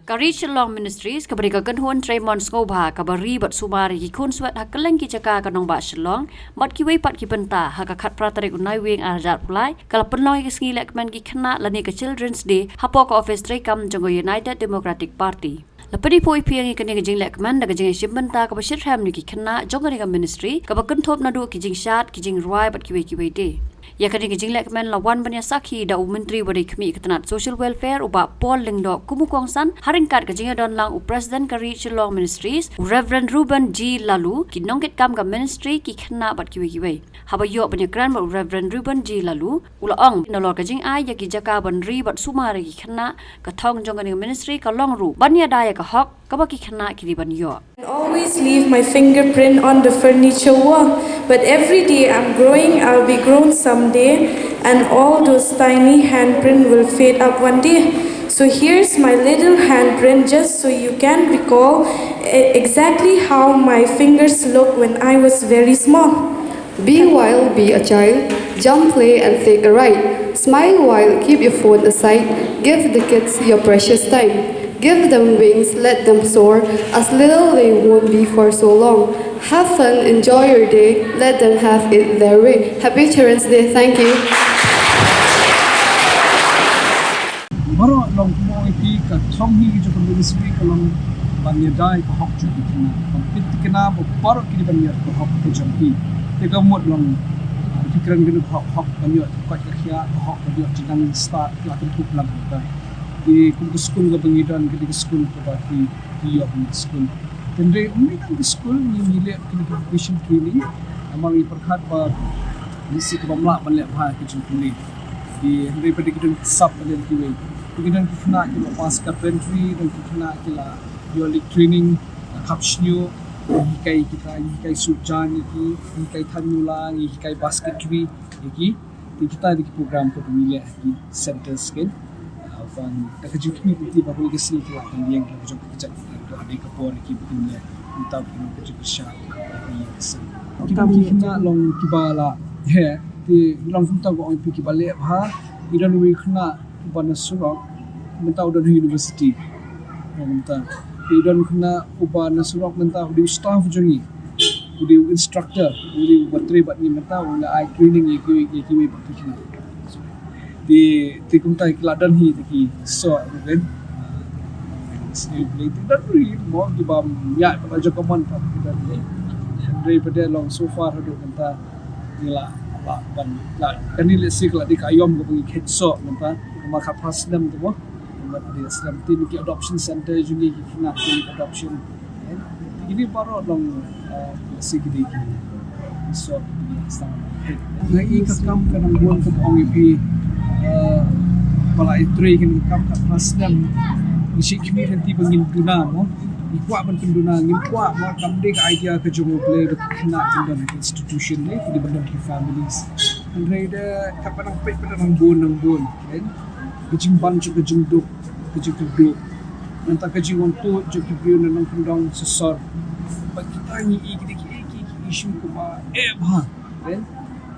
Kari Shillong Ministries kepada kenhuan Tremon Skobha kabari bat sumar ki khunswet hakeleng ki caka kanong ba Shillong bat ki wei pat ki benta hakakat pratarik unai wing arjat pulai kala penlong ki ngilek men ki khna lani ke Children's Day hapo ka office trekam jongo United Democratic Party. Lepadi poi piang ikani ke jing lekman daga jing shimbenta ka bashir ham ni ki khna jongo ni ka ministry ka bakentop na du ki jing shat ki jing ruai bat ki wei de. Ya kani ke jing lekman lawan banya sakhi da menteri bari kemi ketanat social welfare uba Paul Lingdo kumukongsan haringkat ke jing don lang u president Kari Shillong Ministries Reverend Ruben G Lalu ki nongket kam ka ministry ki khna bat ki wei. Haba yo banya kran ba Reverend Ruben G Lalu ulaong nolor ke jing ai ya ki jaka ban ri bat sumari ki khna ka thong jong ni ministry ka long ru banya da ya ka hok ka ba ki khna ki ban yo. Always leave my fingerprint on the furniture wall, but every day I'm growing, I'll be grown someday, and all those tiny handprint will fade up one day. So here's my little handprint just so you can recall exactly how my fingers look when I was very small. Be wild, be a child, jump, play and take a ride. Smile while, keep your phone aside, give the kids your precious time. Give them wings, let them soar, as little they won't be for so long. Have fun, enjoy your day, let them have it their way. Happy Children's Day, thank you. Maro long mo iti ka thong hi jo ministry ka long banya dai ka hok ju kina kompit kina bo paro kini banya ka hok ka jampi te ka mot long fikran ginu hok banya ka khia hok banya jinang start la kan puk lam ta di kum school ga bangidan ke di school ko ba ki yo school tendre umi kan school ni mile kini education training amang iperkhat ba misi ko bamla banle bha ki jumpi di hynrei pada kita sub dan kiwei kita nak kita pas ke pantry dan kita nak kita yearly training kapsnyo hikai kita hikai sujan iki hikai thanulang hikai basketry iki kita di program ko pemilih di center skin dan tak jumpa ni baru kesini tu akan yang kita jumpa tu ada kapor iki pemilih untuk kita bersah di kita kita long kibala he di long funta ko ang piki balik ha idan wi khna bana surok mentau dan university menta idan khna ubana surok menta di staff jongi di instructor di batri bat ni menta ula ai training iki wi bakina di kumtai kladan hi ki so ben sleep dan ri mo di bam ya pa jo common pa kita ni daripada long so far hadu menta nila ban la kanil sik la di kayom ko ngi khetso menta maka pasdam tu mo di Islam tin ki adoption center juni ki nak adoption ini baru long sik di so sang ngai ka kam kanang buon ko ong ipi pala itri kin kam ka pasdam isi kimi henti bangin duna mo ikwa ban penduna ngimkwa mo kamde ka idea ka jumo play kena tindan institution ni di bandang ki families hynrei de kapanang pe panang bon kan kejing ban ju kejing duk kejing duk nanta kejing onto ju ki biu nang pendang sesor ba kita ni iki issue ko ba ba kan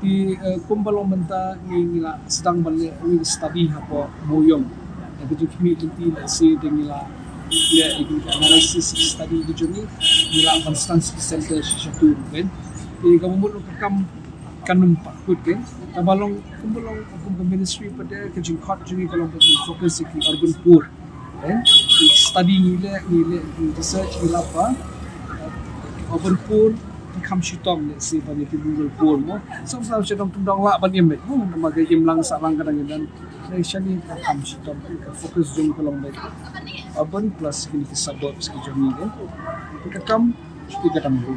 di kumbalong menta ngila sedang balik we study hapo moyong kejing kimi tinti la si dengila ya ikut analysis study di journey nila constance center satu kan di kamu mulu kam kanum pakut kan tabalong kumbalong ke ministry pada kejing khot juni kalau fokus di urban poor kan study nila research nila apa urban poor kam shitong let's say pada rural poor mo sometimes sedang tundang la ban yemet mo magai imlang sarang kadang-kadang nation kam shitong fokus jung kalau urban plus kini suburbs ki journey kan kita kam 3 tahun